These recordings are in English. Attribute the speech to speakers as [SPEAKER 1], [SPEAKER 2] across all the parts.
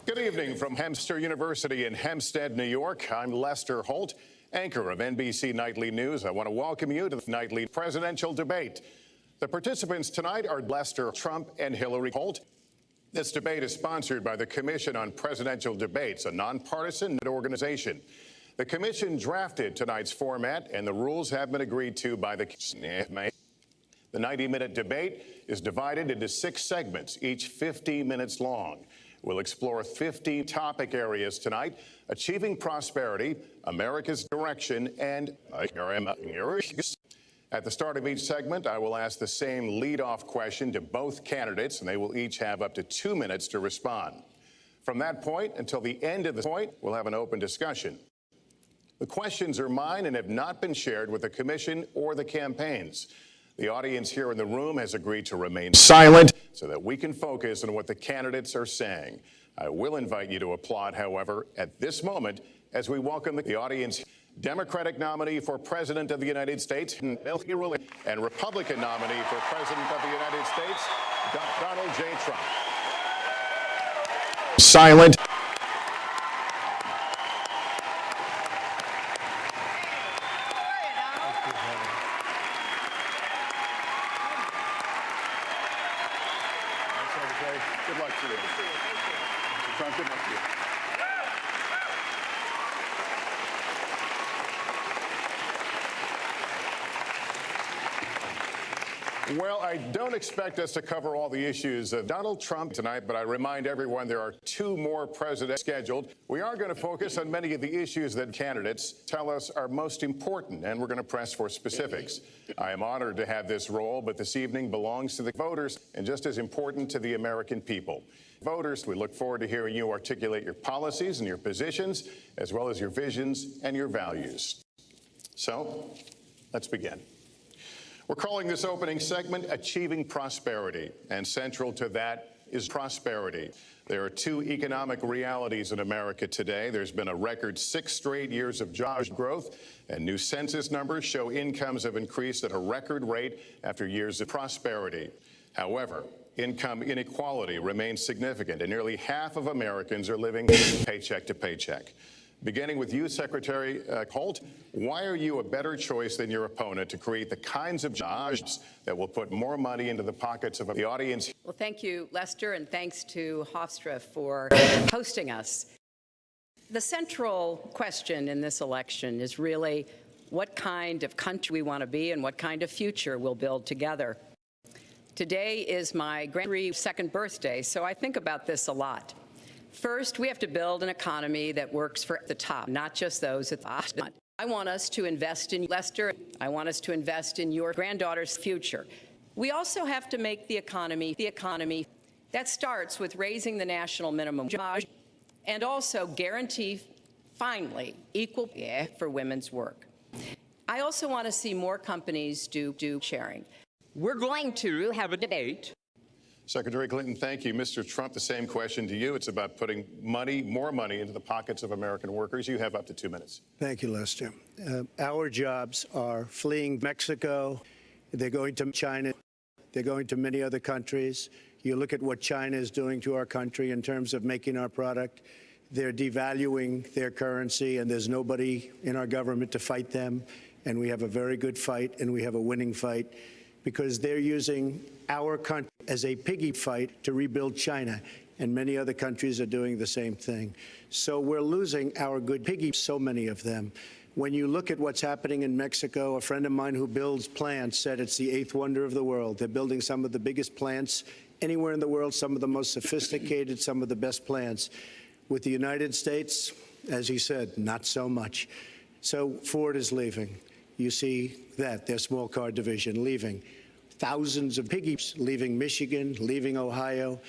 [SPEAKER 1] Good evening from Hempstead University in Hempstead, New York. I'm Lester Holt, anchor of NBC Nightly News. I want to welcome you to the nightly presidential debate. The participants tonight are Lester Trump and Hillary Holt. This debate is sponsored by the Commission on Presidential Debates, a nonpartisan organization. The commission drafted tonight's format, and the rules have been agreed to by the The 90-minute debate is divided into 6 segments, each 50 minutes long. We'll explore 50 topic areas tonight: achieving prosperity, America's direction, and at the start of each segment, I will ask the same lead-off question to both candidates, and they will each have up to 2 minutes to respond. From that point until the end of the point, we'll have an open discussion. The questions are mine and have not been shared with the commission or the campaigns. The audience here in the room has agreed to remain silent so that we can focus on what the candidates are saying. I will invite you to applaud, however, at this moment as we welcome the audience. Democratic nominee for President of the United States, and Republican nominee for President of the United States, Donald J. Trump. Silent. Good luck to you. Trump, good luck to you. Well, I don't expect us to cover all the issues of Donald Trump tonight, but I remind everyone there are 2 more presidents scheduled. We are going to focus on many of the issues that candidates tell us are most important, and we're going to press for specifics. I am honored to have this role, but this evening belongs to the voters and just as important to the American people. Voters, we look forward to hearing you articulate your policies and your positions, as well as your visions and your values. So, let's begin. We're calling this opening segment Achieving Prosperity, and central to that is prosperity. There are 2 economic realities in America today. There's been a record 6 straight years of job growth, and new census numbers show incomes have increased at a record rate after years of prosperity. However, income inequality remains significant, and nearly half of Americans are living paycheck to paycheck. Beginning with you, Secretary Holt, why are you a better choice than your opponent to create the kinds of jobs that will put more money into the pockets of the audience?
[SPEAKER 2] Well, thank you, Lester, and thanks to Hofstra for hosting us. The central question in this election is really what kind of country we want to be and what kind of future we'll build together. Today is my grandmother's 2nd birthday, so I think about this a lot. First, we have to build an economy that works for the top, not just those at the bottom. I want us to invest in Lester. I want us to invest in your granddaughter's future. We also have to make the economy. That starts with raising the national minimum wage and also guarantee, finally, equal pay for women's work. I also want to see more companies do sharing.
[SPEAKER 3] We're going to have a debate.
[SPEAKER 1] Secretary Clinton, thank you. Mr. Trump, the same question to you. It's about putting more money into the pockets of American workers. You have up to 2 minutes.
[SPEAKER 4] Thank you, Lester. Our jobs are fleeing Mexico. They're going to China. They're going to many other countries. You look at what China is doing to our country in terms of making our product. They're devaluing their currency, and there's nobody in our government to fight them. And we have a very good fight, and we have a winning fight, because they're using our country as a piggy fight to rebuild China, and many other countries are doing the same thing. So we're losing our good piggies, so many of them. When you look at what's happening in Mexico, a friend of mine who builds plants said it's the 8th wonder of the world. They're building some of the biggest plants anywhere in the world, some of the most sophisticated, some of the best plants. With the United States, as he said, not so much. So Ford is leaving. You see that, their small car division leaving. Thousands of piggies leaving Michigan, leaving Ohio.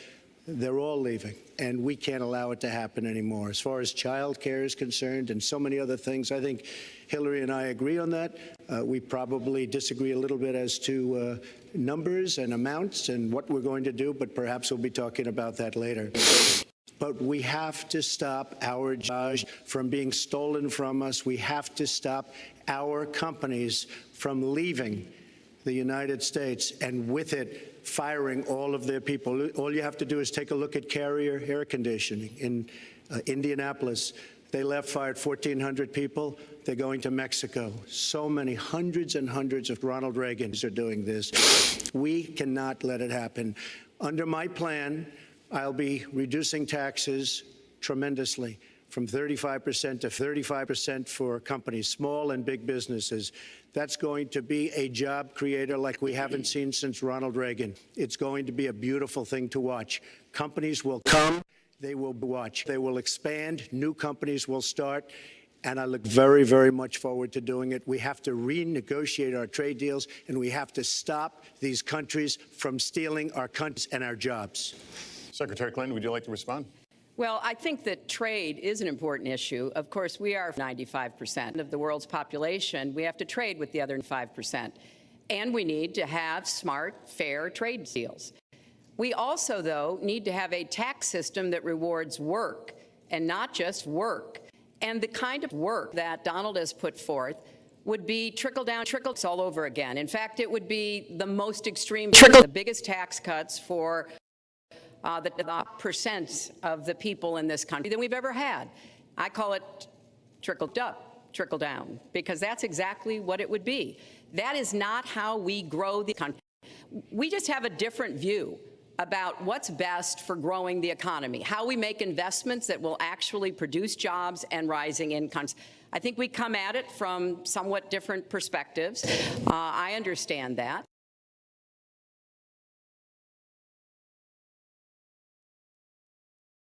[SPEAKER 4] They're all leaving, and we can't allow it to happen anymore. As far as child care is concerned and so many other things, I think Hillary and I agree on that. We probably disagree a little bit as to numbers and amounts and what we're going to do, but perhaps we'll be talking about that later. But we have to stop our jobs from being stolen from us. We have to stop our companies from leaving the United States, and with it, firing all of their people. All you have to do is take a look at Carrier Air Conditioning in Indianapolis. They fired 1,400 people. They're going to Mexico. So many, hundreds and hundreds of Ronald Reagans are doing this. We cannot let it happen. Under my plan, I'll be reducing taxes tremendously, from 35% to 35% for companies, small and big businesses. That's going to be a job creator like we haven't seen since Ronald Reagan. It's going to be a beautiful thing to watch. Companies will come, they will watch, they will expand, new companies will start, and I look very, very much forward to doing it. We have to renegotiate our trade deals, and we have to stop these countries from stealing our countries and our jobs.
[SPEAKER 1] Secretary Clinton, would you like to respond?
[SPEAKER 2] Well, I think that trade is an important issue. Of course, we are 95% of the world's population. We have to trade with the other 5%. And we need to have smart, fair trade deals. We also, though, need to have a tax system that rewards work and not just work. And the kind of work that Donald has put forth would be trickle-down, trickles all over again. In fact, it would be the most extreme, the biggest tax cuts for the percent of the people in this country than we've ever had. I call it trickled up, trickle down, because that's exactly what it would be. That is not how we grow the country. We just have a different view about what's best for growing the economy, how we make investments that will actually produce jobs and rising incomes. I think we come at it from somewhat different perspectives. I understand that.